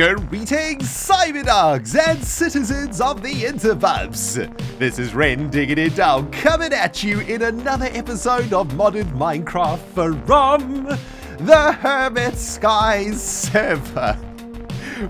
Greetings, cyberdogs and citizens of the interwebs. This is ReNDoG coming at you in another episode of Modded Minecraft from the Hermit Skies server.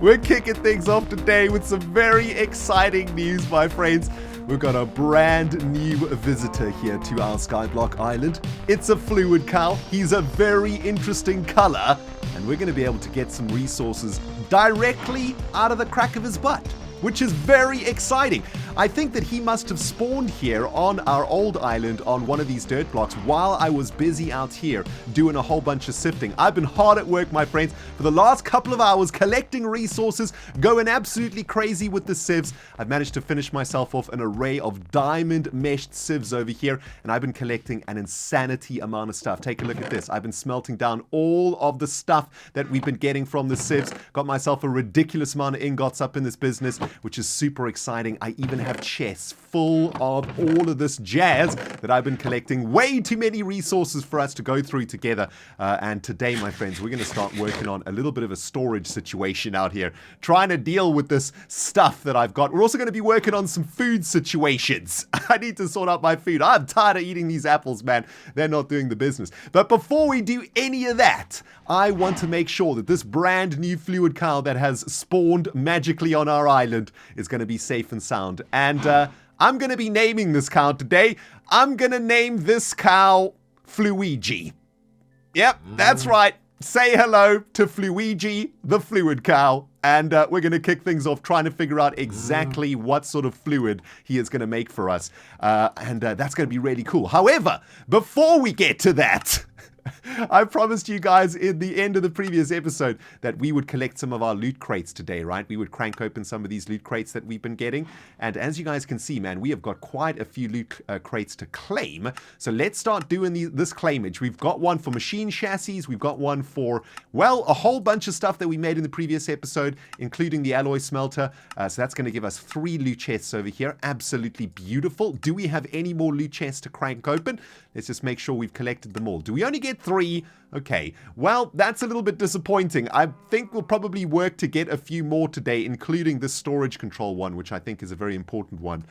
We're kicking things off today with some very exciting news, my friends. We've got a brand new visitor here to our Skyblock island. It's a fluid cow. He's a very interesting color, and we're going to be able to get some resources directly out of the crack of his butt, which is very exciting. I think that he must have spawned here on our old island on one of these dirt blocks while I was busy out here doing a whole bunch of sifting. I've been hard at work, my friends, for the last couple of hours collecting resources, going absolutely crazy with the sieves. I've managed to finish myself off an array of diamond meshed sieves over here, and I've been collecting an insanity amount of stuff. Take a look at this. I've been smelting down all of the stuff that we've been getting from the sieves. Got myself a ridiculous amount of ingots up in this business, which is super exciting. I even have chests full of all of this jazz that I've been collecting. Way too many resources for us to go through together. And today, my friends, we're going to start working on a little bit of a storage situation out here, trying to deal with this stuff that I've got. We're also going to be working on some food situations. I need to sort out my food. I'm tired of eating these apples, man. They're not doing the business. But before we do any of that, I want to make sure that this brand new fluid cow that has spawned magically on our island is going to be safe and sound. And I'm going to be naming this cow today. I'm going to name this cow Fluey G. Yep, that's right. Say hello to Fluey G, the fluid cow. And we're going to kick things off trying to figure out exactly what sort of fluid he is going to make for us. And that's going to be really cool. However, before we get to that, I promised you guys in the end of the previous episode that we would collect some of our loot crates today, right? We would crank open some of these loot crates that we've been getting. And as you guys can see, man, we have got quite a few loot crates to claim. So let's start doing this claimage. We've got one for machine chassis. We've got one for, well, a whole bunch of stuff that we made in the previous episode, including the alloy smelter. So that's going to give us 3 loot chests over here. Absolutely beautiful. Do we have any more loot chests to crank open? Let's just make sure we've collected them all. Do we only get 3? Okay, well, that's a little bit disappointing. I think we'll probably work to get a few more today, including the storage control one, which I think is a very important one,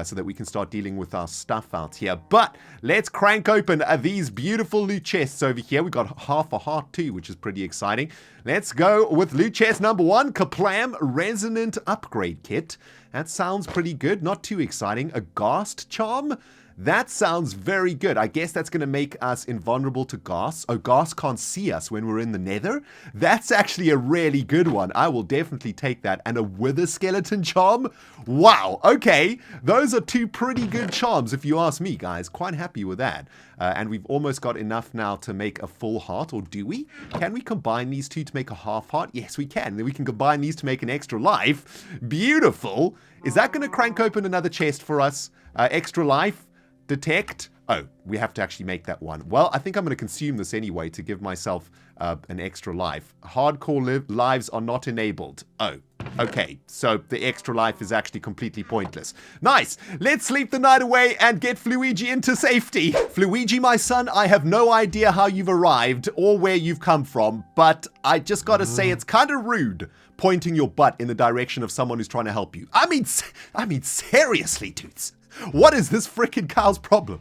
so that we can start dealing with our stuff out here. But let's crank open these beautiful loot chests over here. We've got half a heart too, which is pretty exciting. Let's go with loot chest number 1, Kaplam Resonant Upgrade Kit. That sounds pretty good, not too exciting. A Ghast Charm? That sounds very good. I guess that's going to make us invulnerable to gas. Oh, gas can't see us when we're in the nether? That's actually a really good one. I will definitely take that. And a wither skeleton charm? Wow. Okay. Those are 2 pretty good charms, if you ask me, guys. Quite happy with that. And we've almost got enough now to make a full heart, or do we? Can we combine these 2 to make a half heart? Yes, we can. Then we can combine these to make an extra life. Beautiful. Is that going to crank open another chest for us? Extra life? Detect. Oh, we have to actually make that one. Well, I think I'm going to consume this anyway to give myself an extra life. Hardcore lives are not enabled. Oh, okay. So the extra life is actually completely pointless. Nice. Let's sleep the night away and get Fluey G into safety. Fluey G, my son, I have no idea how you've arrived or where you've come from, but I just got to say it's kind of rude pointing your butt in the direction of someone who's trying to help you. I mean, seriously, dudes. What is this frickin' cow's problem?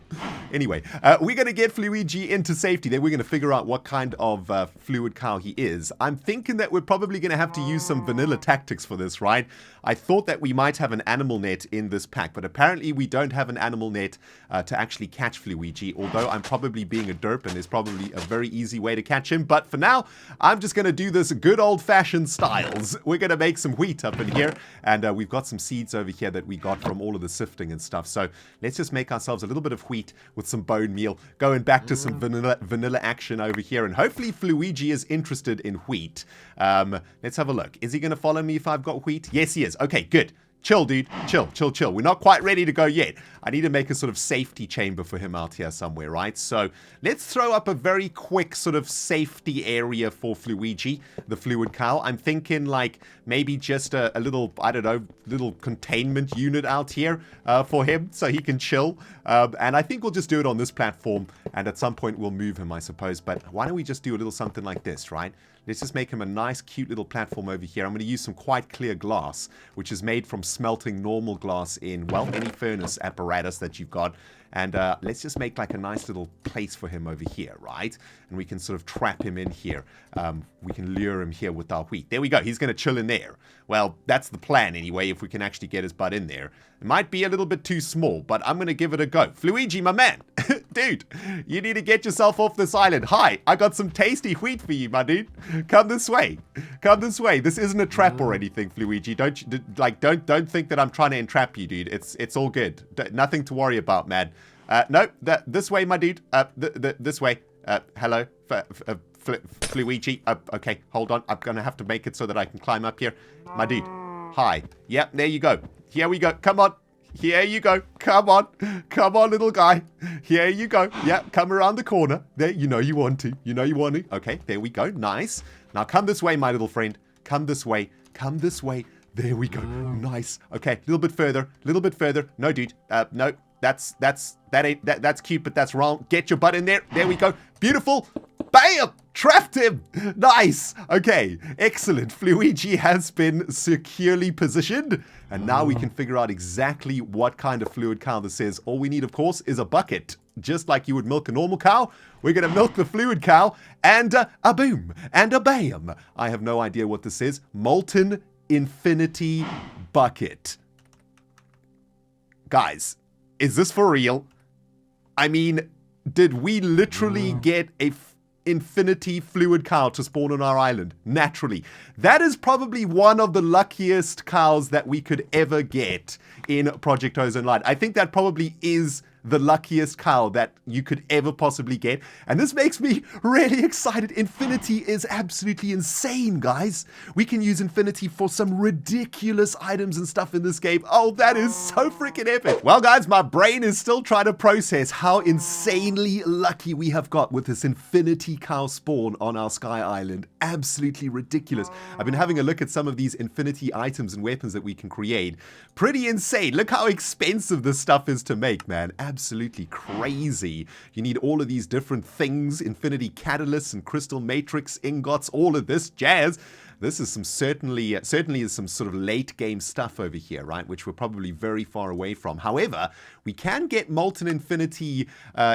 Anyway, we're going to get Fluey G into safety. Then we're going to figure out what kind of fluid cow he is. I'm thinking that we're probably going to have to use some vanilla tactics for this, right? I thought that we might have an animal net in this pack, but apparently we don't have an animal net to actually catch Fluey G, although I'm probably being a derp and there's probably a very easy way to catch him. But for now, I'm just going to do this good old-fashioned styles. We're going to make some wheat up in here, and we've got some seeds over here that we got from all of the sifting and stuff. So let's just make ourselves a little bit of wheat with some bone meal, going back to some vanilla action over here, and hopefully Fluey G is interested in wheat. Let's have a look. Is he going to follow me if I've got wheat? Yes, he is. Okay, good. Chill, dude. Chill. We're not quite ready to go yet. I need to make a sort of safety chamber for him out here somewhere, right? So let's throw up a very quick sort of safety area for Fluey G, the fluid cow. I'm thinking like maybe just a little, I don't know, little containment unit out here for him so he can chill. And I think we'll just do it on this platform, and at some point we'll move him, I suppose. But why don't we just do a little something like this, right? Let's just make him a nice, cute little platform over here. I'm going to use some quite clear glass, which is made from smelting normal glass in, well, any furnace apparatus that you've got. And let's just make like a nice little place for him over here, right? And we can sort of trap him in here. We can lure him here with our wheat. There we go. He's going to chill in there. Well, that's the plan anyway, if we can actually get his butt in there. It might be a little bit too small, but I'm going to give it a go. Fluey G, my man. Dude, you need to get yourself off this island. Hi, I got some tasty wheat for you, my dude. Come this way. Come this way. This isn't a trap or anything, Fluey G. Don't think that I'm trying to entrap you, dude. It's all good. Nothing to worry about, man. No, this way, my dude. This way. Hello, Fluey G. Okay, hold on. I'm going to have to make it so that I can climb up here. My dude. Hi. Yep, there you go. Here we go. Come on. Here you go. Come on. Come on, little guy. Here you go. Yep, come around the corner. There, you know you want to. You know you want to. Okay, there we go. Nice. Now come this way, my little friend. Come this way. Come this way. There we go. Nice. Okay, a little bit further. A little bit further. No, dude. No. That's cute, but that's wrong. Get your butt in there. There we go. Beautiful. Bam! Trapped him. Nice. Okay, excellent. Fluey G has been securely positioned, and now we can figure out exactly what kind of fluid cow this is. All we need, of course, is a bucket. Just like you would milk a normal cow, we're going to milk the fluid cow, and a boom, and a bam. I have no idea what this is. Molten infinity bucket. Guys, is this for real? I mean, did we literally get a infinity fluid cow to spawn on our island? Naturally. That is probably one of the luckiest cows that we could ever get in Project Ozone Lite. I think that probably is the luckiest cow that you could ever possibly get. And this makes me really excited. Infinity is absolutely insane, guys. We can use Infinity for some ridiculous items and stuff in this game. Oh, that is so freaking epic. Well, guys, my brain is still trying to process how insanely lucky we have got with this Infinity cow spawn on our Sky Island. Absolutely ridiculous. I've been having a look at some of these Infinity items and weapons that we can create. Pretty insane. Look how expensive this stuff is to make, man. Absolutely crazy. You need all of these different things, infinity catalysts and crystal matrix ingots, all of this jazz. This is some certainly is some sort of late game stuff over here, right? Which we're probably very far away from. However, we can get molten infinity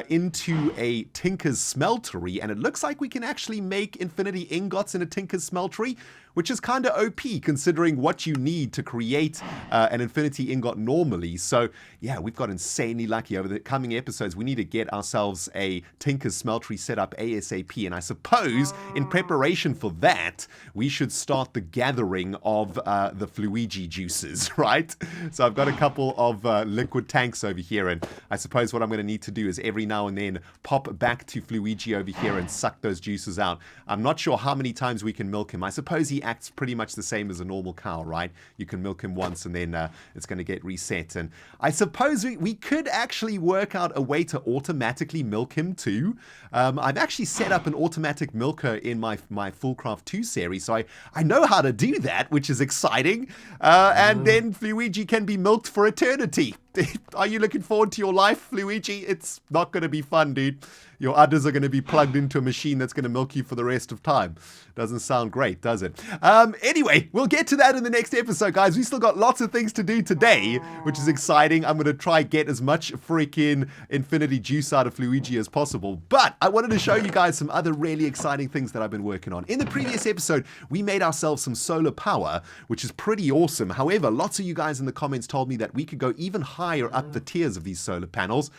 into a Tinker's smeltery, and it looks like we can actually make infinity ingots in a Tinker's smeltery, which is kind of OP considering what you need to create an infinity ingot normally. So yeah, we've got insanely lucky. Over the coming episodes, we need to get ourselves a Tinker's smeltery set up ASAP, and I suppose in preparation for that, we should start the gathering of the Fluey G juices, right? So I've got a couple of liquid tanks over here, and I suppose what I'm going to need to do is every now and then pop back to Fluey G over here and suck those juices out. I'm not sure how many times we can milk him. I suppose he acts pretty much the same as a normal cow, right? You can milk him once and then it's going to get reset. And I suppose we could actually work out a way to automatically milk him too. I've actually set up an automatic milker in my Fullcraft 2 series, so I know how to do that, which is exciting. And then Fluey G can be milked for eternity. Are you looking forward to your life, Fluey G? It's not going to be fun, dude. Your udders are going to be plugged into a machine that's going to milk you for the rest of time. Doesn't sound great, does it? Anyway, we'll get to that in the next episode, guys. We still got lots of things to do today, which is exciting. I'm going to try get as much freaking infinity juice out of Fluey G as possible. But I wanted to show you guys some other really exciting things that I've been working on. In the previous episode, we made ourselves some solar power, which is pretty awesome. However, lots of you guys in the comments told me that we could go even higher up the tiers of these solar panels.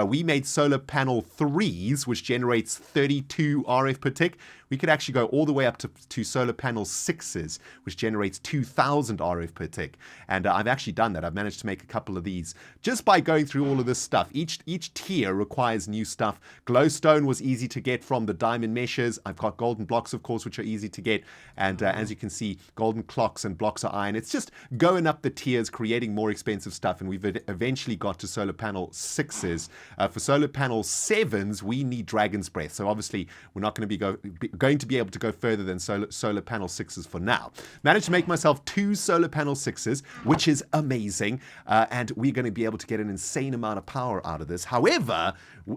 We made solar panel 3s, which generates 32 RF per tick. we could actually go all the way up to solar panel 6s, which generates 2,000 RF per tick. And I've actually done that. I've managed to make a couple of these just by going through all of this stuff. Each tier requires new stuff. Glowstone was easy to get from the diamond meshes. I've got golden blocks, of course, which are easy to get. And as you can see, golden clocks and blocks of iron. It's just going up the tiers, creating more expensive stuff. And we've eventually got to solar panel 6s. For solar panel 7s, we need Dragon's Breath. So obviously, we're not going to be able to go further than solar panel 6s for now. Managed to make myself 2 solar panel 6s, which is amazing. And we're going to be able to get an insane amount of power out of this. However,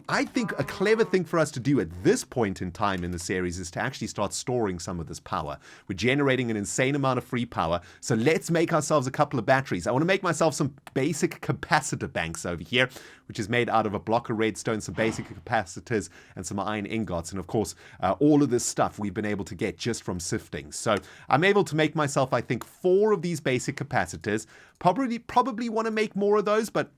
I think a clever thing for us to do at this point in time in the series is to actually start storing some of this power. We're generating an insane amount of free power, so let's make ourselves a couple of batteries. I want to make myself some basic capacitor banks over here, which is made out of a block of redstone, some basic capacitors, and some iron ingots. And of course, all of this stuff we've been able to get just from sifting. So I'm able to make myself, I think, 4 of these basic capacitors. Probably want to make more of those, but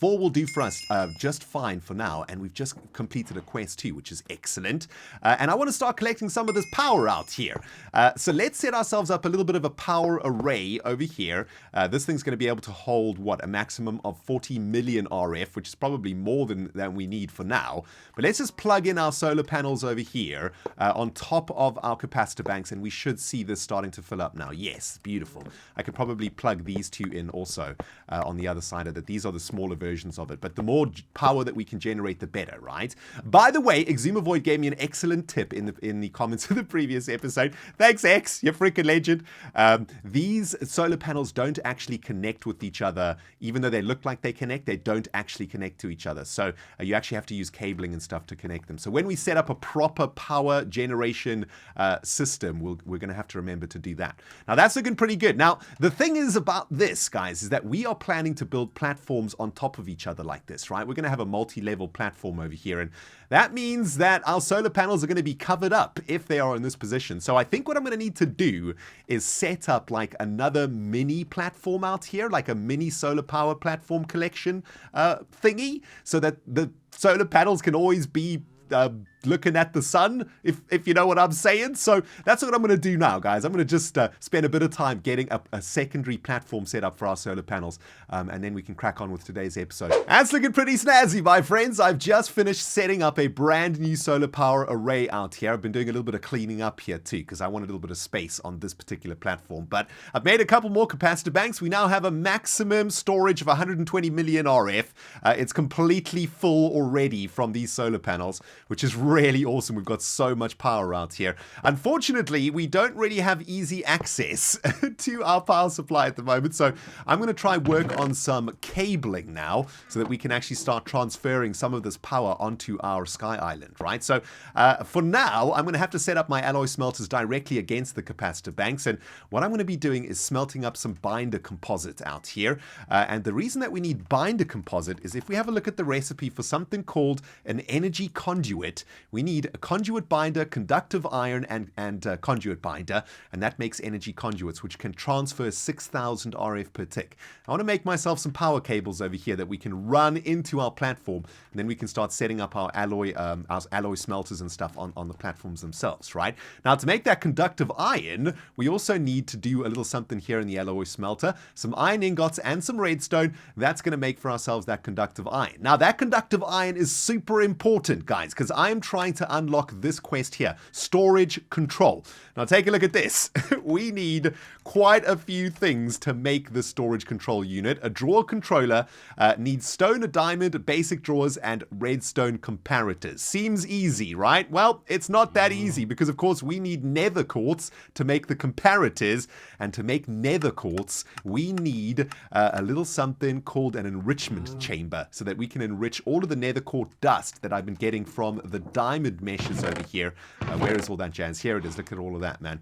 4 will do for us just fine for now, and we've just completed a quest too, which is excellent. And I want to start collecting some of this power out here. So let's set ourselves up a little bit of a power array over here. This thing's going to be able to hold, what, a maximum of 40 million RF, which is probably more than we need for now. But let's just plug in our solar panels over here on top of our capacitor banks, and we should see this starting to fill up now. Yes, beautiful. I could probably plug these 2 in also on the other side of that. These are the smaller versions of it, but the more power that we can generate, the better, right? By the way, Exumavoid gave me an excellent tip in the comments of the previous episode. Thanks, X, you're freaking legend. These solar panels don't actually connect with each other. Even though they look like they connect, they don't actually connect to each other. So you actually have to use cabling and stuff to connect them. So when we set up a proper power generation system, we're going to have to remember to do that. Now that's looking pretty good. Now the thing is about this, guys, is that we are planning to build platforms on top of each other like this, right? We're going to have a multi-level platform over here, and that means that our solar panels are going to be covered up if they are in this position. So I think what I'm going to need to do is set up like another mini platform out here, like a mini solar power platform collection thingy, so that the solar panels can always be looking at the sun, if you know what I'm saying. So that's what I'm going to do now, guys. I'm going to just spend a bit of time getting a secondary platform set up for our solar panels, and then we can crack on with today's episode. That's looking pretty snazzy, my friends. I've just finished setting up a brand new solar power array out here. I've been doing a little bit of cleaning up here too, because I want a little bit of space on this particular platform. But I've made a couple more capacitor banks. We now have a maximum storage of 120 million RF. It's completely full already from these solar panels, which is really awesome. We've got so much power out here. Unfortunately, we don't really have easy access to our power supply at the moment, so I'm going to try work on some cabling now so that we can actually start transferring some of this power onto our sky island, right? So for now, I'm going to have to set up my alloy smelters directly against the capacitor banks, and what I'm going to be doing is smelting up some binder composite out here. And the reason that we need binder composite is if we have a look at the recipe for something called an energy conduit, we need a conduit binder, conductive iron, and conduit binder, and that makes energy conduits, which can transfer 6,000 RF per tick. I want to make myself some power cables over here that we can run into our platform, and then we can start setting up our alloy smelters and stuff on the platforms themselves, right? Now, to make that conductive iron, we also need to do a little something here in the alloy smelter, some iron ingots and some redstone. That's going to make for ourselves that conductive iron. Now, that conductive iron is super important, guys, because I'm trying to unlock this quest here, storage control. Now, take a look at this. We need quite a few things to make the storage control unit. A drawer controller needs stone, a diamond, basic drawers, and redstone comparators. Seems easy, right? Well, it's not that easy because, of course, we need nether quartz to make the comparators, and to make nether quartz, we need a little something called an enrichment chamber so that we can enrich all of the nether quartz dust that I've been getting from the diamond meshes over here. Where is all that jazz? Here it is. Look at all of that, man.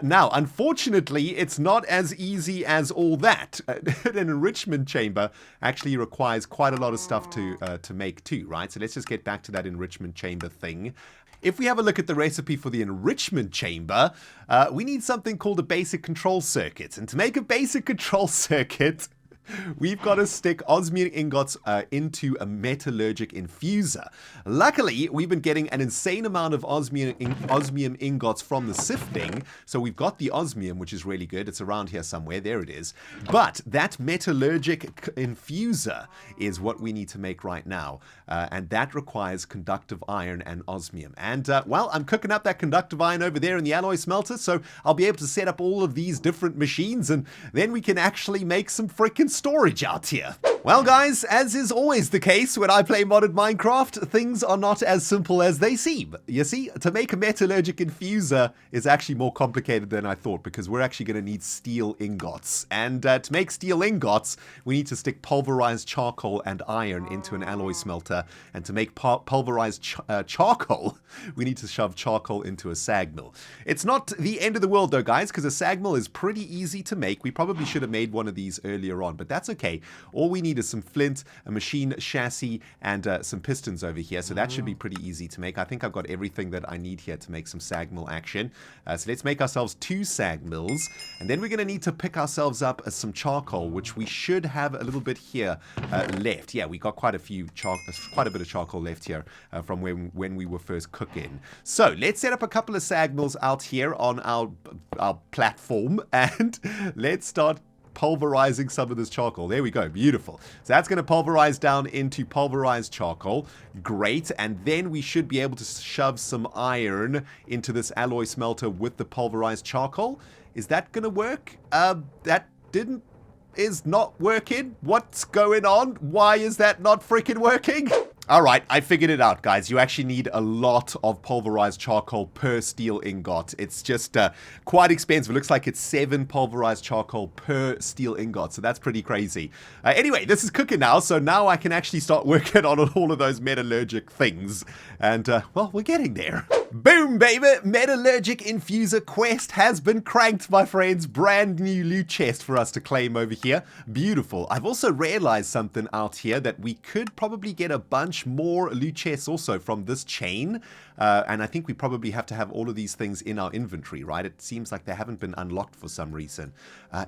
Now, unfortunately, it's not as easy as all that. An enrichment chamber actually requires quite a lot of stuff to make too, right? So let's just get back to that enrichment chamber thing. If we have a look at the recipe for the enrichment chamber, we need something called a basic control circuit. And to make a basic control circuit, We've got to stick osmium ingots into a metallurgic infuser. Luckily, we've been getting an insane amount of osmium ingots from the sifting. So we've got the osmium, which is really good. It's around here somewhere. There it is. But that metallurgic infuser is what we need to make right now. And that requires conductive iron and osmium. And, well, I'm cooking up that conductive iron over there in the alloy smelter. So I'll be able to set up all of these different machines. And then we can actually make some freaking storage out here. Well, guys, as is always the case when I play modded Minecraft, things are not as simple as they seem. You see, to make a metallurgic infuser is actually more complicated than I thought, because we're actually going to need steel ingots. And to make steel ingots, we need to stick pulverized charcoal and iron into an alloy smelter. And to make pulverized charcoal, we need to shove charcoal into a sag mill. It's not the end of the world, though, guys, because a sag mill is pretty easy to make. We probably should have made one of these earlier on, but that's okay. All we need is some flint, a machine chassis, and some pistons over here, so that should be pretty easy to make. I think I've got everything that I need here to make some sag mill action. So let's make ourselves 2 sag mills, and then we're going to need to pick ourselves up some charcoal, which we should have a little bit here left. Yeah, we got quite a bit of charcoal left here from when we were first cooking. So let's set up a couple of sag mills out here on our platform, and let's start pulverizing some of this charcoal. There we go. Beautiful. So that's going to pulverize down into pulverized charcoal. Great. And then we should be able to shove some iron into this alloy smelter with the pulverized charcoal. Is that going to work? That is not working. What's going on? Why is that not freaking working? Alright, I figured it out, guys. You actually need a lot of pulverized charcoal per steel ingot. It's just quite expensive. It looks like it's 7 pulverized charcoal per steel ingot, so that's pretty crazy. Anyway, this is cooking now, so now I can actually start working on all of those metallurgic things. And, well, we're getting there. Boom, baby! Metallurgic Infuser quest has been cranked, my friends. Brand new loot chest for us to claim over here. Beautiful. I've also realized something out here, that we could probably get a bunch more loot chests also from this chain. And I think we probably have to have all of these things in our inventory, right? It seems like they haven't been unlocked for some reason.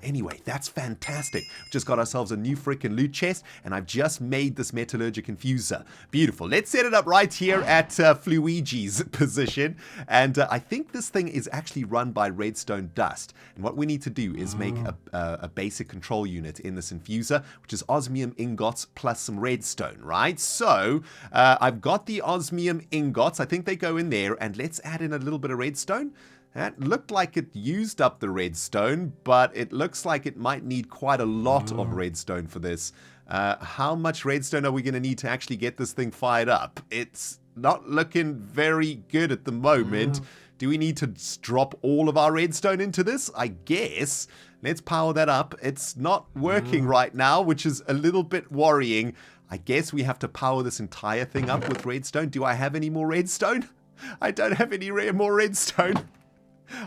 Anyway, that's fantastic. Just got ourselves a new freaking loot chest, and I've just made this metallurgic infuser. Beautiful. Let's set it up right here at Fluey G's position. And I think this thing is actually run by redstone dust. And what we need to do is make a basic control unit in this infuser, which is osmium ingots plus some redstone, right? So I've got the osmium ingots. I think they go in there, and let's add in a little bit of redstone. That looked like it used up the redstone, but it looks like it might need quite a lot of redstone for this. How much redstone are we going to need to actually get this thing fired up? It's not looking very good at the moment. Do we need to drop all of our redstone into this? I guess. Let's power that up. It's not working right now, which is a little bit worrying. I guess we have to power this entire thing up with redstone. Do I have any more redstone? I don't have any more redstone.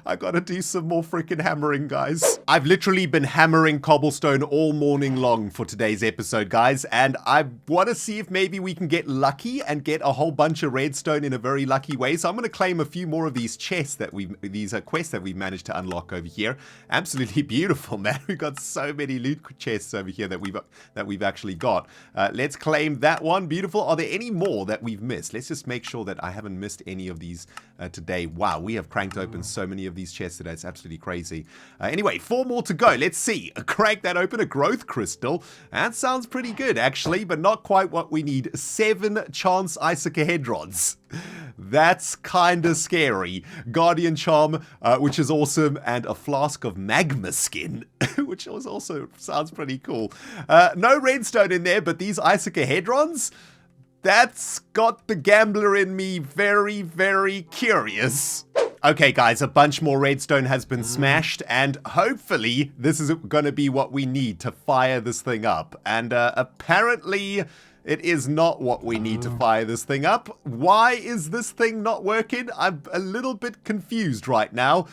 I gotta do some more freaking hammering, guys. I've literally been hammering cobblestone all morning long for today's episode, guys, and I want to see if maybe we can get lucky and get a whole bunch of redstone in a very lucky way. So I'm going to claim a few more of these chests that these quests that we've managed to unlock over here. Absolutely beautiful, man. We've got so many loot chests over here that we've actually got. Let's claim that one. Beautiful. Are there any more that we've missed? Let's just make sure that I haven't missed any of these today. Wow, we have cranked open so many of these chests today. It's absolutely crazy. Anyway, 4 more to go. Let's see. Crank that open. A growth crystal. That sounds pretty good, actually, but not quite what we need. 7 chance icosahedrons. That's kind of scary. Guardian charm, which is awesome, and a flask of magma skin, which also sounds pretty cool. No redstone in there, but these icosahedrons, that's got the gambler in me very, very curious. Okay, guys, a bunch more redstone has been smashed, and hopefully this is going to be what we need to fire this thing up. And apparently it is not what we need to fire this thing up. Why is this thing not working? I'm a little bit confused right now.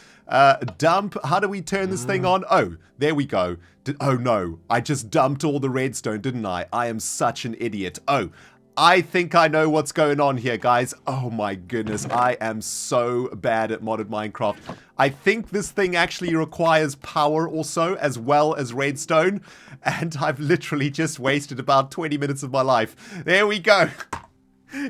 Dump. How do we turn this thing on? Oh, there we go. Oh no, I just dumped all the redstone, didn't I? I am such an idiot. Oh, I think I know what's going on here, guys. Oh my goodness, I am so bad at modded Minecraft. I think this thing actually requires power also, as well as redstone. And I've literally just wasted about 20 minutes of my life. There we go.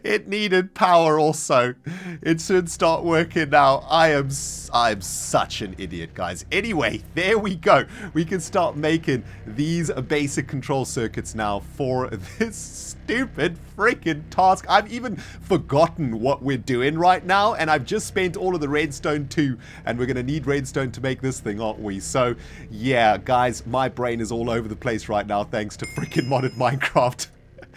It needed power also. It should start working now. I am such an idiot, guys. Anyway, there we go. We can start making these basic control circuits now for this stupid freaking task. I've even forgotten what we're doing right now, and I've just spent all of the redstone too, and we're going to need redstone to make this thing, aren't we? So, yeah, guys, my brain is all over the place right now thanks to freaking modded Minecraft.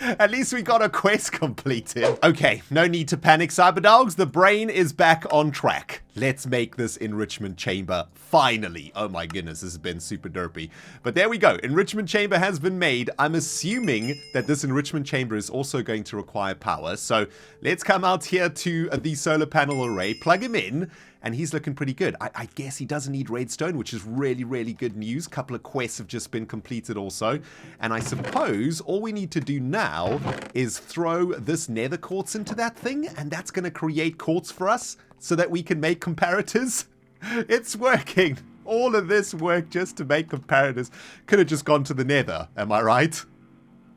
At least we got a quest completed. Okay, no need to panic, Cyberdogs. The brain is back on track. Let's make this enrichment chamber. Finally. Oh my goodness, this has been super derpy. But there we go. Enrichment chamber has been made. I'm assuming that this enrichment chamber is also going to require power. So let's come out here to the solar panel array, plug him in, and he's looking pretty good. I guess he doesn't need redstone, which is really, really good news. A couple of quests have just been completed also. And I suppose all we need to do now is throw this nether quartz into that thing, and that's going to create quartz for us so that we can make comparators. It's working. All of this work just to make comparators. Could have just gone to the nether, am I right?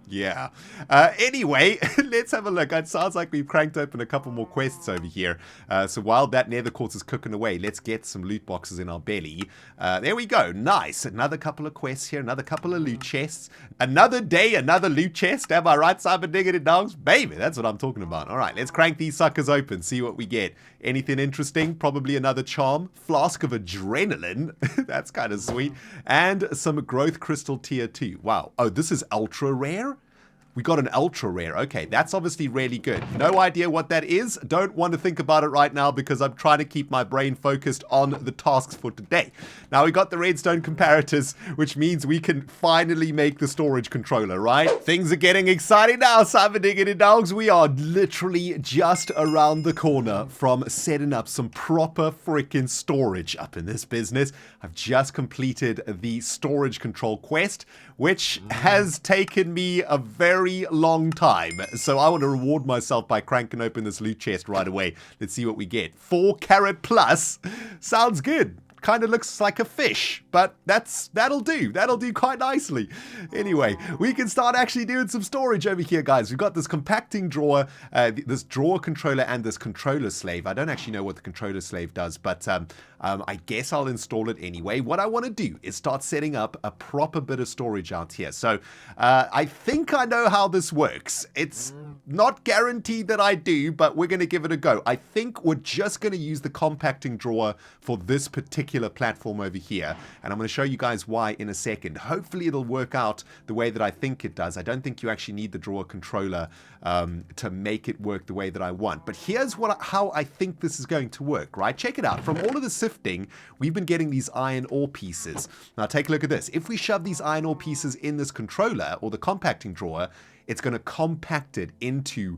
Yeah. Anyway, let's have a look. It sounds like we've cranked open a couple more quests over here. So while that nether quartz is cooking away, let's get some loot boxes in our belly. There we go. Nice. Another couple of quests here. Another couple of loot chests. Another day, another loot chest. Am I right, Cyber Diggity Dogs? Baby, that's what I'm talking about. All right, let's crank these suckers open. See what we get. Anything interesting? Probably another charm. Flask of adrenaline. That's kind of sweet. And some growth crystal tier 2. Wow. Oh, this is ultra rare? We got an ultra rare. Okay, that's obviously really good. No idea what that is. Don't want to think about it right now because I'm trying to keep my brain focused on the tasks for today. Now we got the redstone comparators, which means we can finally make the storage controller, right? Things are getting exciting now, Cyber Diggity Dogs. We are literally just around the corner from setting up some proper freaking storage up in this business. I've just completed the storage control quest, which has taken me a very long time. So I want to reward myself by cranking open this loot chest right away. Let's see what we get. 4 carat plus. Sounds good. Kind of looks like a fish, but that'll do. That'll do quite nicely. Anyway, we can start actually doing some storage over here, guys. We've got this compacting drawer, this drawer controller, and this controller slave. I don't actually know what the controller slave does, but I guess I'll install it anyway. What I want to do is start setting up a proper bit of storage out here. So I think I know how this works. It's not guaranteed that I do, but we're going to give it a go. I think we're just going to use the compacting drawer for this particular platform over here, and I'm going to show you guys why in a second. Hopefully it'll work out the way that I think it does. I don't think you actually need the drawer controller to make it work the way that I want, but here's how I think this is going to work, right? Check it out. From all of the sifting, we've been getting these iron ore pieces. Now take a look at this. If we shove these iron ore pieces in this controller or the compacting drawer, it's going to compact it into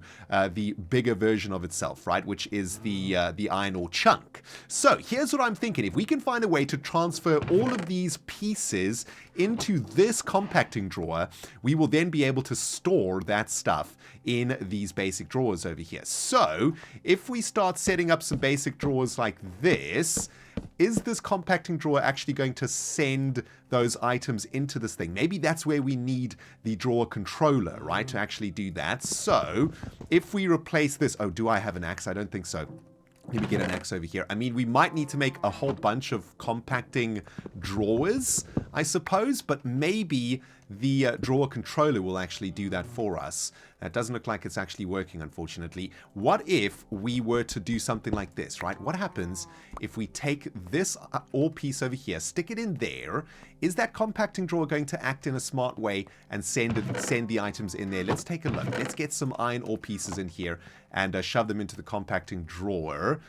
the bigger version of itself, right? Which is the iron ore chunk. So here's what I'm thinking. If we can find a way to transfer all of these pieces into this compacting drawer, we will then be able to store that stuff in these basic drawers over here. So if we start setting up some basic drawers like this, is this compacting drawer actually going to send those items into this thing? Maybe that's where we need the drawer controller, right, to actually do that. So if we replace this... Oh, do I have an axe? I don't think so. Let me get an axe over here. I mean, we might need to make a whole bunch of compacting drawers, I suppose, but maybe the drawer controller will actually do that for us. That doesn't look like it's actually working, unfortunately. What if we were to do something like this, right? What happens if we take this ore piece over here, stick it in there? Is that compacting drawer going to act in a smart way and send the items in there? Let's take a look. Let's get some iron ore pieces in here and shove them into the compacting drawer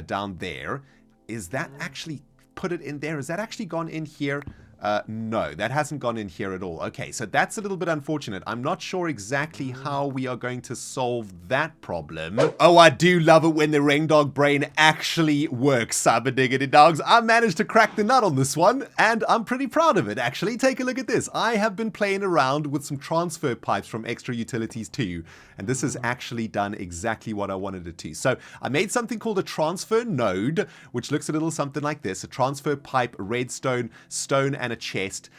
down there. Is that actually put it in there? Has that actually gone in here? No, that hasn't gone in here at all. Okay, so that's a little bit unfortunate. I'm not sure exactly how we are going to solve that problem. Oh, I do love it when the ReNDoG brain actually works, cyber diggity dogs. I managed to crack the nut on this one, and I'm pretty proud of it, actually. Take a look at this. I have been playing around with some transfer pipes from Extra Utilities 2, and this has actually done exactly what I wanted it to. So I made something called a transfer node, which looks a little something like this. A transfer pipe, redstone, stone, and a chest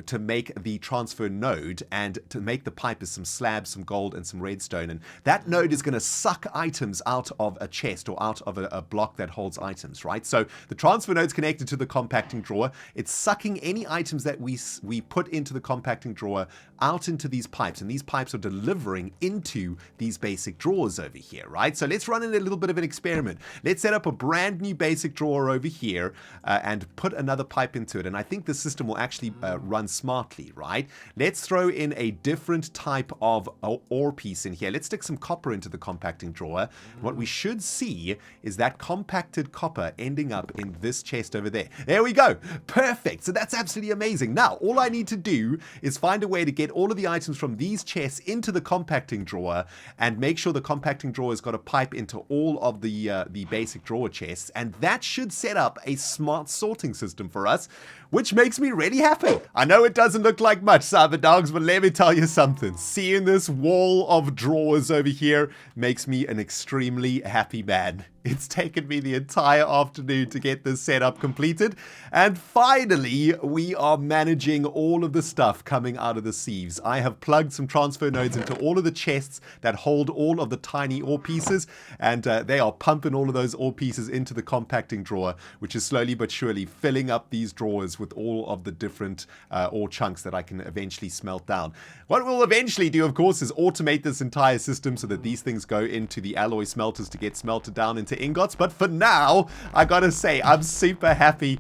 to make the transfer node, and to make the pipe is some slabs, some gold, and some redstone. And that node is going to suck items out of a chest or out of a block that holds items, right? So the transfer node is connected to the compacting drawer. It's sucking any items that we put into the compacting drawer out into these pipes, and these pipes are delivering into these basic drawers over here, right? So let's run in a little bit of an experiment. Let's set up a brand new basic drawer over here and put another pipe into it, and I think the system will actually run smartly, right? Let's throw in a different type of ore piece in here. Let's stick some copper into the compacting drawer. What we should see is that compacted copper ending up in this chest over there. There we go. Perfect. So that's absolutely amazing. Now, all I need to do is find a way to get all of the items from these chests into the compacting drawer and make sure the compacting drawer has got a pipe into all of the basic drawer chests, and that should set up a smart sorting system for us, which makes me really happy. I know it doesn't look like much, cyber dogs, but let me tell you something. Seeing this wall of drawers over here makes me an extremely happy man. It's taken me the entire afternoon to get this setup completed, and finally we are managing all of the stuff coming out of the sieves. I have plugged some transfer nodes into all of the chests that hold all of the tiny ore pieces, and they are pumping all of those ore pieces into the compacting drawer, which is slowly but surely filling up these drawers with all of the different ore chunks that I can eventually smelt down. What we'll eventually do, of course, is automate this entire system so that these things go into the alloy smelters to get smelted down into ingots. But for now, I gotta say, I'm super happy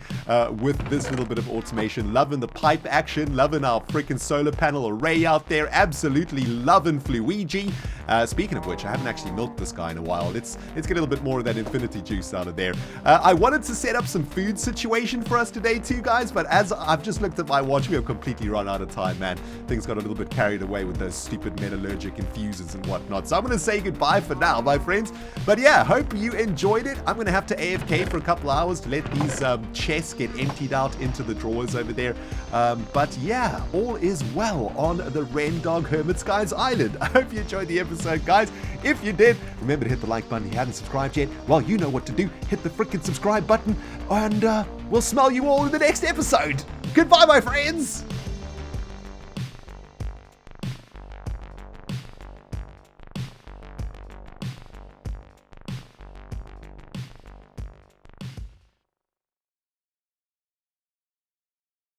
with this little bit of automation. Loving the pipe action, loving our freaking solar panel array out there, absolutely loving Fluey G. Speaking of which, I haven't actually milked this guy in a while. Let's get a little bit more of that infinity juice out of there. I wanted to set up some food situation for us today too, guys, but as I've just looked at my watch, we have completely run out of time, man. Things got a little bit carried away with those stupid metallurgic infusers and whatnot. So I'm going to say goodbye for now, my friends. But yeah, hope you enjoyed it. I'm going to have to AFK for a couple hours to let these chests get emptied out into the drawers over there. But yeah, all is well on the ReNDoG Hermit Skies Island. I hope you enjoyed the episode, guys. If you did, remember to hit the like button if you haven't subscribed yet. Well, you know what to do. Hit the freaking subscribe button, and we'll smell you all in the next episode. Goodbye, my friends.